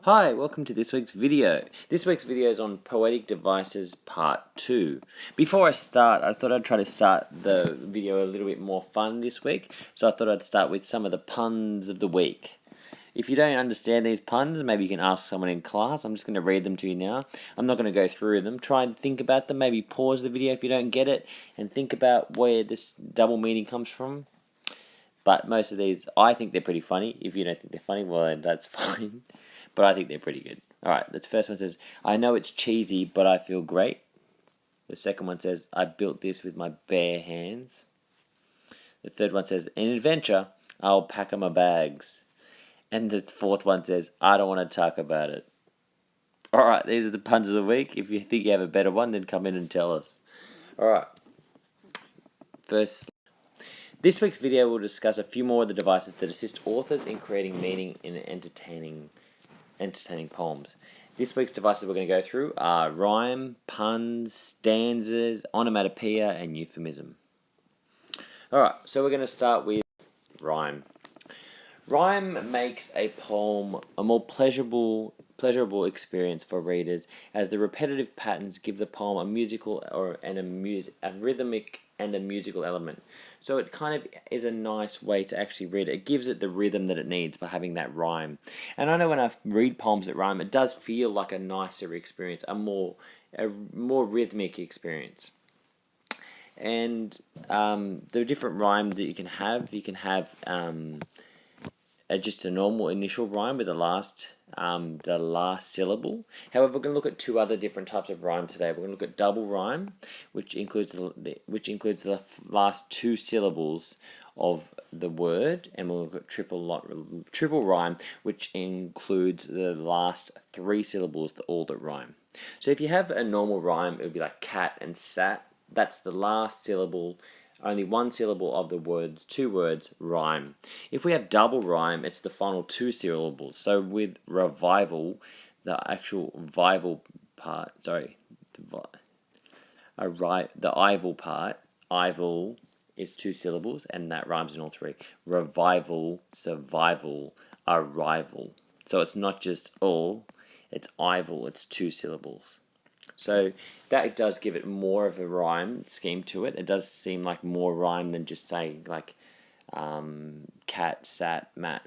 Hi, welcome to this week's video. This week's video is on Poetic Devices Part 2. Before I start, I thought I'd try to start the video a little bit more fun this week, so I thought I'd start with some of the puns of the week. If you don't understand these puns, maybe you can ask someone in class. I'm just going to read them to you now. I'm not going to go through them. Try and think about them. Maybe pause the video if you don't get it, and think about where this double meaning comes from. But most of these, I think they're pretty funny. If you don't think they're funny, well, then that's fine. But I think they're pretty good. Alright, the first one says, I know it's cheesy, but I feel great. The second one says, I built this with my bare hands. The third one says, in adventure, I'll pack my bags. And the fourth one says, I don't want to talk about it. Alright, these are the puns of the week. If you think you have a better one, then come in and tell us. Alright. First, this week's video will discuss a few more of the devices that assist authors in creating meaning in entertaining poems. This week's devices we're going to go through are rhyme, puns, stanzas, onomatopoeia, and euphemism. Alright, so we're going to start with rhyme. Rhyme makes a poem a more pleasurable experience for readers, as the repetitive patterns give the poem a musical a rhythmic and a musical element. So it kind of is a nice way to actually read it. It gives it the rhythm that it needs by having that rhyme. And I know when I read poems that rhyme, it does feel like a nicer experience, a more rhythmic experience. And the different rhymes that you can have just a normal initial rhyme with the last syllable. However, we're going to look at two other different types of rhyme today. We're going to look at double rhyme, which includes the last two syllables of the word, and we'll look at triple rhyme, which includes the last three syllables, all that rhyme. So if you have a normal rhyme, it would be like cat and sat. That's the last syllable. Only one syllable of the words, two words, rhyme. If we have double rhyme, it's the final two syllables. So with revival, the actual vival part, the ival part, ival is two syllables, and that rhymes in all three. Revival, survival, arrival. So it's not just all, it's ival, it's two syllables. So that does give it more of a rhyme scheme to it. It does seem like more rhyme than just saying like cat, sat, mat.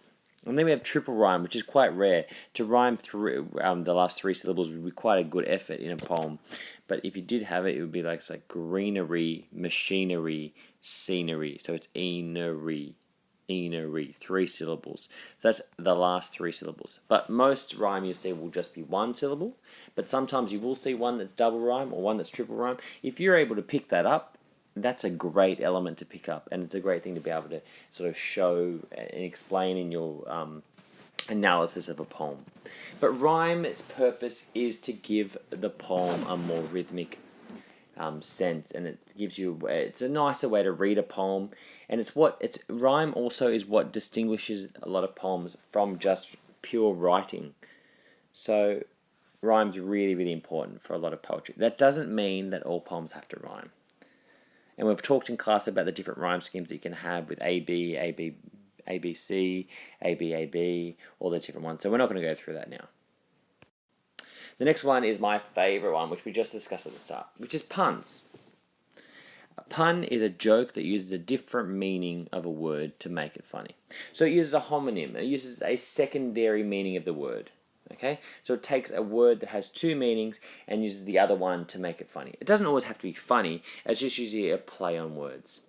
And then we have triple rhyme, which is quite rare. To rhyme through the last three syllables would be quite a good effort in a poem. But if you did have it, it would be like greenery, machinery, scenery. So it's enery, three syllables. So that's the last three syllables. But most rhyme you see will just be one syllable, but sometimes you will see one that's double rhyme or one that's triple rhyme. If you're able to pick that up, that's a great element to pick up, and it's a great thing to be able to sort of show and explain in your analysis of a poem. But rhyme, its purpose is to give the poem a more rhythmic sense, and it's a nicer way to read a poem, and rhyme also is what distinguishes a lot of poems from just pure writing. So rhyme's really, really important for a lot of poetry. That doesn't mean that all poems have to rhyme. And we've talked in class about the different rhyme schemes that you can have with AB, ABC, AB, all the different ones. So we're not going to go through that now. The next one is my favourite one, which we just discussed at the start, which is puns. A pun is a joke that uses a different meaning of a word to make it funny. So it uses a homonym. It uses a secondary meaning of the word. Okay? So it takes a word that has two meanings and uses the other one to make it funny. It doesn't always have to be funny. It's just usually a play on words.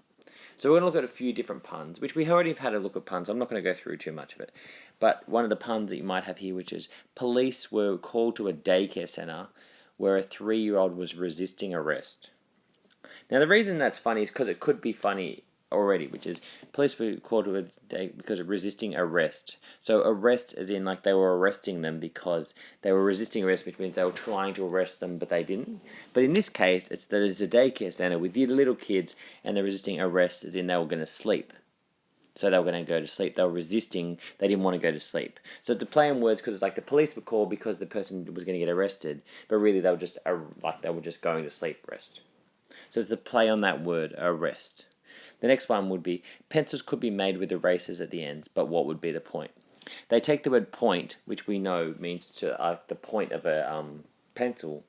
So we're going to look at a few different puns, which we already have had a look at puns. I'm not going to go through too much of it. But one of the puns that you might have here, which is, police were called to a daycare centre where a 3-year-old was resisting arrest. Now the reason that's funny is because it could be funny already, which is police were called to a day because of resisting arrest. So arrest as in like they were arresting them because they were resisting arrest, which means they were trying to arrest them but they didn't. But in this case, it's that it's a daycare centre with little kids, and they're resisting arrest as in they were going to sleep. So they were going to go to sleep. They were resisting. They didn't want to go to sleep. So it's a play on words because it's like the police were called because the person was going to get arrested, but really they were just going to sleep. Rest. So it's a play on that word, arrest. The next one would be, pencils could be made with erasers at the ends, but what would be the point? They take the word point, which we know means to the point of a pencil,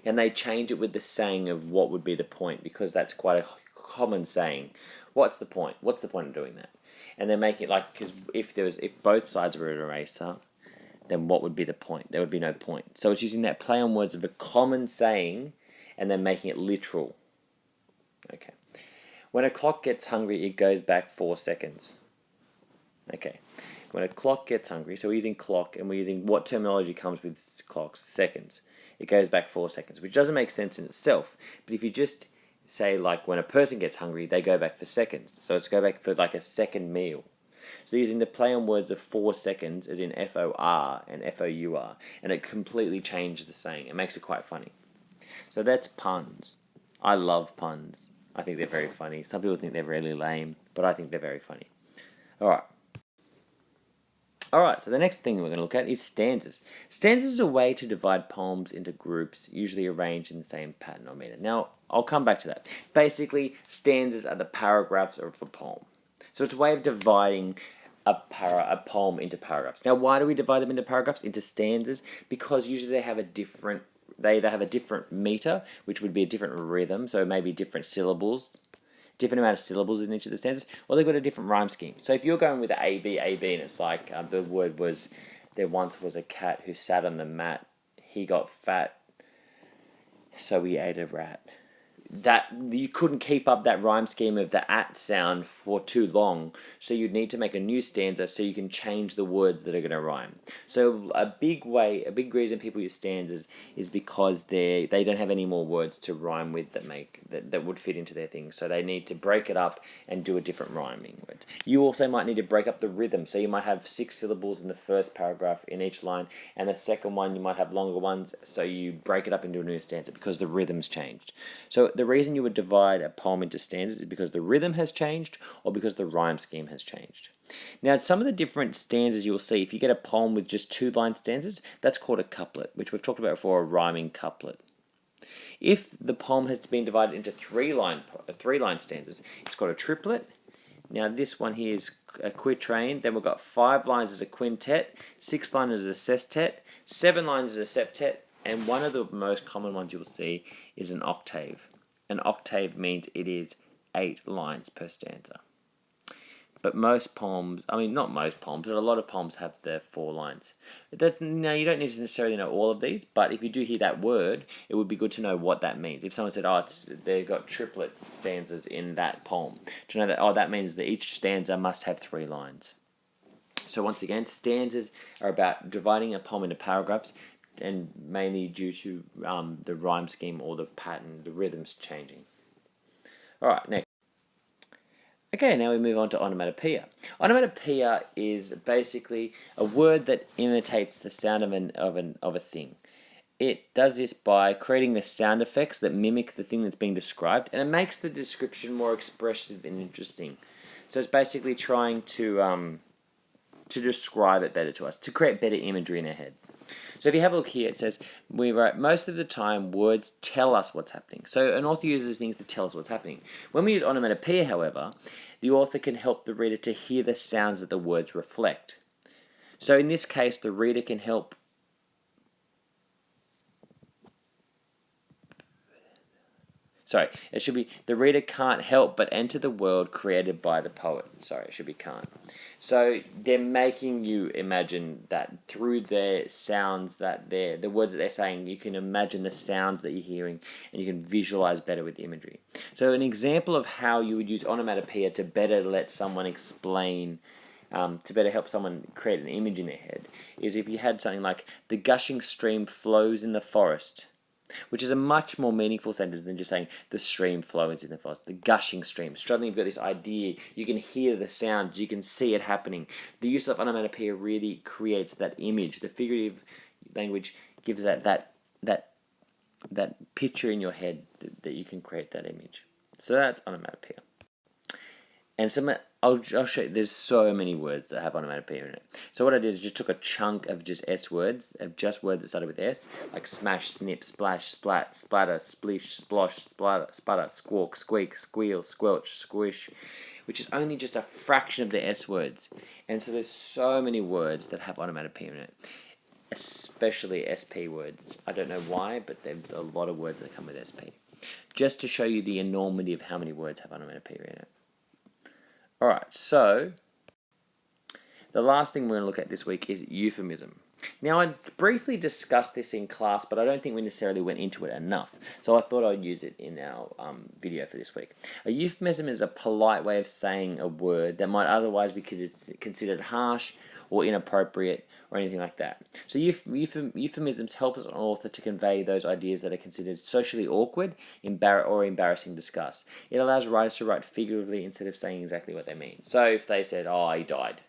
and they change it with the saying of what would be the point, because that's quite a common saying. What's the point? What's the point of doing that? And they're making it like, because if both sides were an eraser, then what would be the point? There would be no point. So it's using that play on words of a common saying, and then making it literal. Okay. When a clock gets hungry, it goes back 4 seconds. Okay. When a clock gets hungry, so we're using clock, and we're using what terminology comes with clocks? Seconds. It goes back 4 seconds, which doesn't make sense in itself. But if you just say, like, when a person gets hungry, they go back for seconds. So it's go back for like a second meal. So using the play on words of 4 seconds, as in FOR and FOUR, and it completely changes the saying. It makes it quite funny. So that's puns. I love puns. I think they're very funny. Some people think they're really lame, but I think they're very funny. Alright, so the next thing we're going to look at is stanzas. Stanzas is a way to divide poems into groups, usually arranged in the same pattern or meter. Now, I'll come back to that. Basically, stanzas are the paragraphs of a poem. So it's a way of dividing a poem into paragraphs. Now, why do we divide them into paragraphs, into stanzas? Because usually they have a different, they either have a different meter, which would be a different rhythm, so maybe different syllables, different amount of syllables in each of the stanzas, or they've got a different rhyme scheme. So if you're going with A, B, and it's like the word was, there once was a cat who sat on the mat, he got fat, so he ate a rat. That you couldn't keep up that rhyme scheme of the at sound for too long, so you'd need to make a new stanza so you can change the words that are going to rhyme. So a big reason people use stanzas is because they don't have any more words to rhyme with that would fit into their thing, so they need to break it up and do a different rhyming word. You also might need to break up the rhythm, so you might have 6 syllables in the first paragraph in each line, and the second one you might have longer ones, so you break it up into a new stanza because the rhythm's changed. So the reason you would divide a poem into stanzas is because the rhythm has changed or because the rhyme scheme has changed. Now, some of the different stanzas you'll see, if you get a poem with just 2-line stanzas, that's called a couplet, which we've talked about before, a rhyming couplet. If the poem has been divided into 3-line stanzas, it's called a triplet. Now, this one here is a quatrain. Then we've got 5 lines as a quintet, 6 lines as a sestet, 7 lines as a septet, and one of the most common ones you'll see is an octave. An octave means it is 8 lines per stanza. But most poems, not most poems, but a lot of poems have the 4 lines. Now, you don't need to necessarily know all of these, but if you do hear that word, it would be good to know what that means. If someone said, they've got triplet stanzas in that poem, to know that, that means that each stanza must have 3 lines. So once again, stanzas are about dividing a poem into paragraphs, and mainly due to the rhyme scheme or the pattern, the rhythms changing. Alright, next. Okay, now we move on to onomatopoeia. Onomatopoeia is basically a word that imitates the sound of a thing. It does this by creating the sound effects that mimic the thing that's being described, and it makes the description more expressive and interesting. So it's basically trying to describe it better to us, to create better imagery in our head. So if you have a look here, it says, we write, most of the time words tell us what's happening. So an author uses things to tell us what's happening. When we use onomatopoeia, however, the author can help the reader to hear the sounds that the words reflect. So in this case, the reader can help it should be, the reader can't help but enter the world created by the poet. It should be can't. So they're making you imagine that through their sounds, the words that they're saying, you can imagine the sounds that you're hearing, and you can visualize better with the imagery. So an example of how you would use onomatopoeia to better let someone explain, to better help someone create an image in their head, is if you had something like, the gushing stream flows in the forest, which is a much more meaningful sentence than just saying the stream flows in the forest. The gushing stream. Suddenly you've got this idea, you can hear the sounds, you can see it happening. The use of onomatopoeia really creates that image. The figurative language gives that picture in your head that you can create that image. So that's onomatopoeia. And I'll show you, there's so many words that have onomatopoeia in it. So what I did is just took a chunk of just S words, of just words that started with S, like smash, snip, splash, splat, splatter, splish, splosh, splatter, sputter, squawk, squeak, squeal, squelch, squish. which is only just a fraction of the S words. And so there's so many words that have onomatopoeia in it, especially SP words. I don't know why, but there's a lot of words that come with SP. Just to show you the enormity of how many words have onomatopoeia in it. Alright, so the last thing we're going to look at this week is euphemism. Now, I briefly discussed this in class, but I don't think we necessarily went into it enough. So I thought I'd use it in our video for this week. A euphemism is a polite way of saying a word that might otherwise be considered harsh or inappropriate or anything like that. So euphemisms help us, an author, to convey those ideas that are considered socially awkward or embarrassing to discuss. It allows writers to write figuratively instead of saying exactly what they mean. So if they said, oh, he died,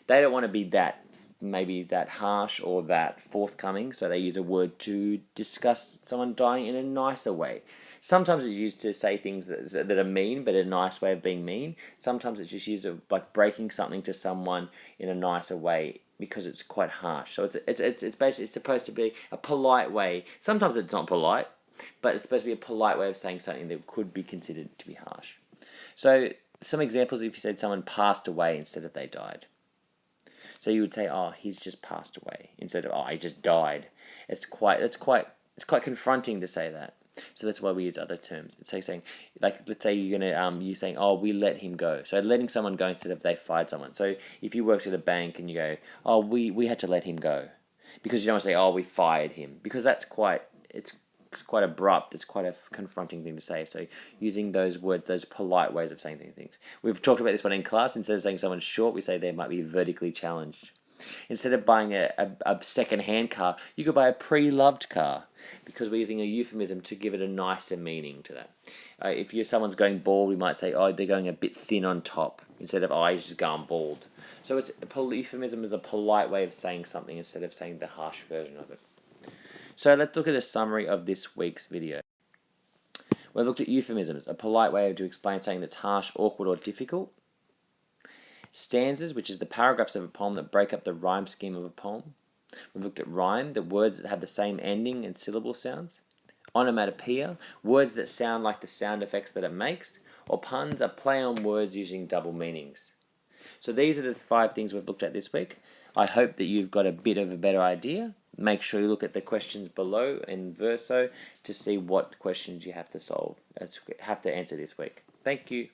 they don't want to be that harsh or that forthcoming, so they use a word to discuss someone dying in a nicer way. Sometimes it's used to say things that are mean, but a nice way of being mean. Sometimes it's just used of like breaking something to someone in a nicer way because it's quite harsh. So it's basically supposed to be a polite way. Sometimes it's not polite, but it's supposed to be a polite way of saying something that could be considered to be harsh. So some examples: if you said someone passed away instead of they died. So you would say, oh, he's just passed away, instead of, oh, he just died. It's quite confronting to say that. So that's why we use other terms. It's like saying, like, let's say you're saying, oh, we let him go. So letting someone go instead of they fired someone. So if you worked at a bank and you go, oh, we had to let him go, because you don't want to say, oh, we fired him, because it's quite abrupt. It's quite a confronting thing to say. So using those words, those polite ways of saying things. We've talked about this one in class. Instead of saying someone's short, we say they might be vertically challenged. Instead of buying a second-hand car, you could buy a pre-loved car, because we're using a euphemism to give it a nicer meaning to that. If someone's going bald, we might say, oh, they're going a bit thin on top, instead of, oh, he's just gone bald. So euphemism is a polite way of saying something instead of saying the harsh version of it. So let's look at a summary of this week's video. We've looked at euphemisms, a polite way to explain something that's harsh, awkward, or difficult. Stanzas, which is the paragraphs of a poem that break up the rhyme scheme of a poem. We've looked at rhyme, the words that have the same ending and syllable sounds. Onomatopoeia, words that sound like the sound effects that it makes. Or puns, a play on words using double meanings. So these are the 5 things we've looked at this week. I hope that you've got a bit of a better idea. Make sure you look at the questions below in verso to see what questions you have to answer this week. Thank you.